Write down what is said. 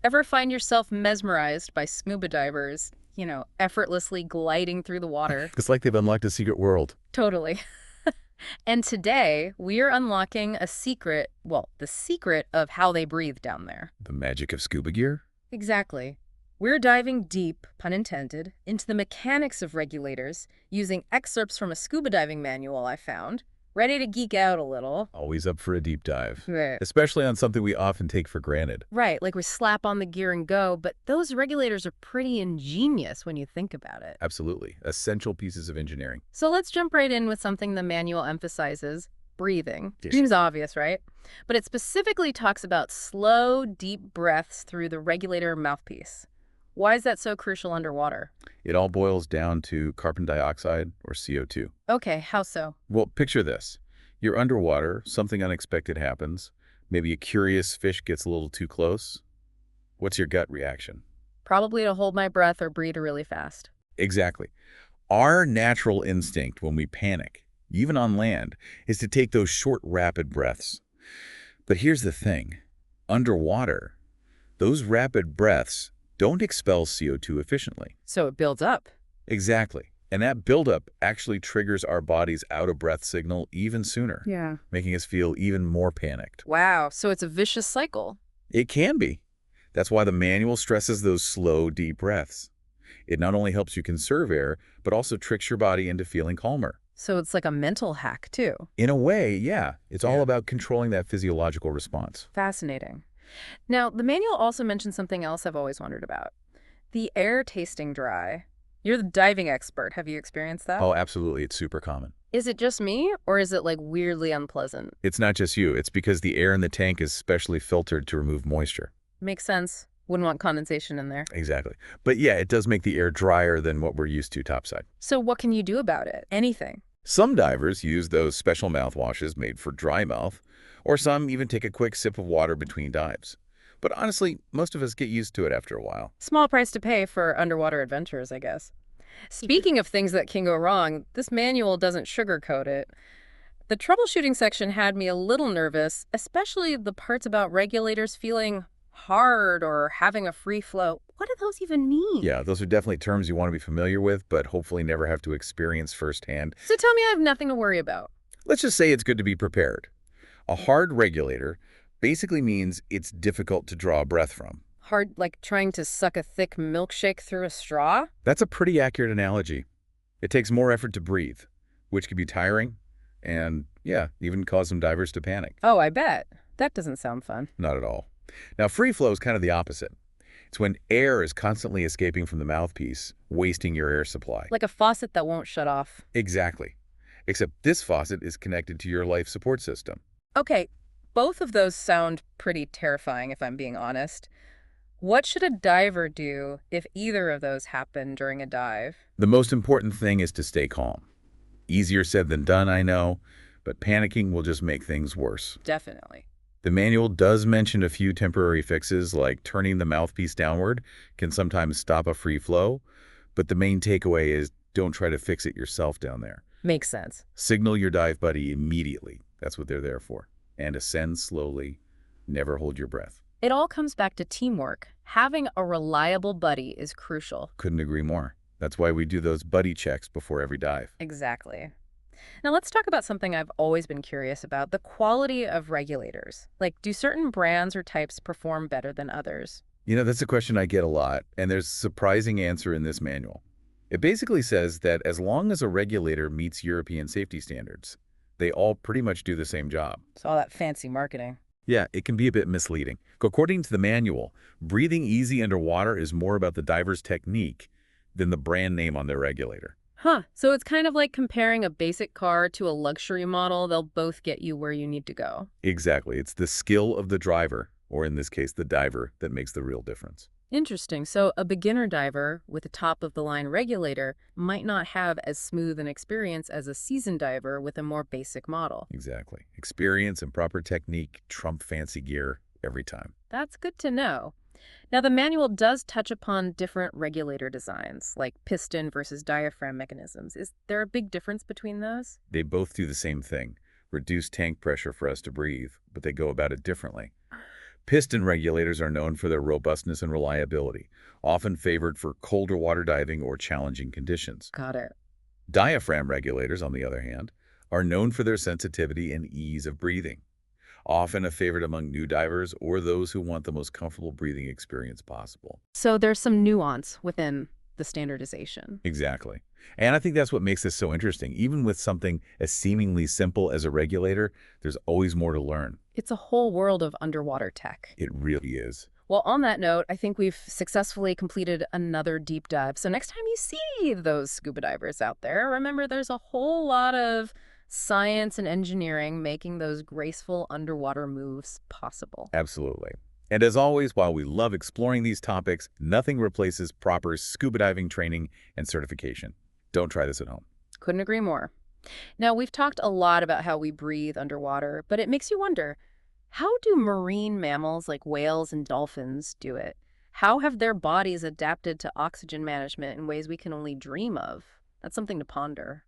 Ever find yourself mesmerized by scuba divers, effortlessly gliding through the water? It's like they've unlocked a secret world. Totally. And today, we are unlocking a secret, well, the secret of how they breathe down there. The magic of scuba gear? Exactly. We're diving deep, pun intended, into the mechanics of regulators using excerpts from a scuba diving manual I found. Ready to geek out a little. Always up for a deep dive. Right. Especially on something we often take for granted. Right, like we slap on the gear and go, but those regulators are pretty ingenious when you think about it. Absolutely. Essential pieces of engineering. So let's jump right in with something the manual emphasizes, breathing. Yes. Seems obvious, right? But it specifically talks about slow, deep breaths through the regulator mouthpiece. Why is that so crucial underwater? It all boils down to carbon dioxide, or CO2. Okay, how so? Well, picture this. You're underwater, something unexpected happens. Maybe a curious fish gets a little too close. What's your gut reaction? Probably to hold my breath or breathe really fast. Exactly. Our natural instinct when we panic, even on land, is to take those short, rapid breaths. But here's the thing. Underwater, those rapid breaths don't expel CO2 efficiently. So it builds up. Exactly. And that buildup actually triggers our body's out-of-breath signal even sooner, Yeah. making us feel even more panicked. Wow, so it's a vicious cycle. It can be. That's why the manual stresses those slow, deep breaths. It not only helps you conserve air, but also tricks your body into feeling calmer. So it's like a mental hack, too. In a way, yeah, it's all Yeah. about controlling that physiological response. Fascinating. Now, the manual also mentions something else I've always wondered about. The air tasting dry. You're the diving expert. Have you experienced that? Oh, absolutely, it's super common. Is it just me, or is it like weirdly unpleasant? It's not just you, it's because the air in the tank is specially filtered to remove moisture. Makes sense. Wouldn't want condensation in there. Exactly. But yeah, it does make the air drier than what we're used to topside. So what can you do about it? Anything. Some divers use those special mouthwashes made for dry mouth, or some even take a quick sip of water between dives. But honestly, most of us get used to it after a while. Small price to pay for underwater adventures, I guess. Speaking of things that can go wrong, this manual doesn't sugarcoat it. The troubleshooting section had me a little nervous, especially the parts about regulators feeling hard or having a free flow. What do those even mean? Yeah, those are definitely terms you want to be familiar with, but hopefully never have to experience firsthand. So tell me I have nothing to worry about. Let's just say it's good to be prepared. A hard regulator basically means it's difficult to draw a breath from. Hard like trying to suck a thick milkshake through a straw? That's a pretty accurate analogy. It takes more effort to breathe, which can be tiring and, yeah, even cause some divers to panic. Oh, I bet. That doesn't sound fun. Not at all. Now, free flow is kind of the opposite. It's when air is constantly escaping from the mouthpiece, wasting your air supply. Like a faucet that won't shut off. Exactly. Except this faucet is connected to your life support system. Okay, both of those sound pretty terrifying if I'm being honest. What should a diver do if either of those happen during a dive? The most important thing is to stay calm. Easier said than done, I know, but panicking will just make things worse. Definitely. The manual does mention a few temporary fixes, like turning the mouthpiece downward can sometimes stop a free flow, but the main takeaway is don't try to fix it yourself down there. Makes sense. Signal your dive buddy immediately. That's what they're there for. And ascend slowly. Never hold your breath. It all comes back to teamwork. Having a reliable buddy is crucial. Couldn't agree more. That's why we do those buddy checks before every dive. Exactly. Now let's talk about something I've always been curious about, the quality of regulators. Like, do certain brands or types perform better than others? You know, that's a question I get a lot, and there's a surprising answer in this manual. It basically says that as long as a regulator meets European safety standards, they all pretty much do the same job. It's all that fancy marketing. Yeah, it can be a bit misleading. According to the manual, breathing easy underwater is more about the diver's technique than the brand name on their regulator. Huh. So it's kind of like comparing a basic car to a luxury model. They'll both get you where you need to go. Exactly. It's the skill of the driver, or in this case, the diver, that makes the real difference. Interesting. So a beginner diver with a top-of-the-line regulator might not have as smooth an experience as a seasoned diver with a more basic model. Exactly. Experience and proper technique trump fancy gear every time. That's good to know. Now, the manual does touch upon different regulator designs, like piston versus diaphragm mechanisms. Is there a big difference between those? They both do the same thing, reduce tank pressure for us to breathe, but they go about it differently. Piston regulators are known for their robustness and reliability, often favored for colder water diving or challenging conditions. Got it. Diaphragm regulators, on the other hand, are known for their sensitivity and ease of breathing, often a favorite among new divers or those who want the most comfortable breathing experience possible. So there's some nuance within the standardization. Exactly. And I think that's what makes this so interesting. Even with something as seemingly simple as a regulator, there's always more to learn. It's a whole world of underwater tech. It really is. Well, on that note, I think we've successfully completed another deep dive. So next time you see those scuba divers out there, remember there's a whole lot of science and engineering making those graceful underwater moves possible. Absolutely. And as always, while we love exploring these topics, nothing replaces proper scuba diving training and certification. Don't try this at home. Couldn't agree more. Now, we've talked a lot about how we breathe underwater, but it makes you wonder, how do marine mammals like whales and dolphins do it? How have their bodies adapted to oxygen management in ways we can only dream of? That's something to ponder.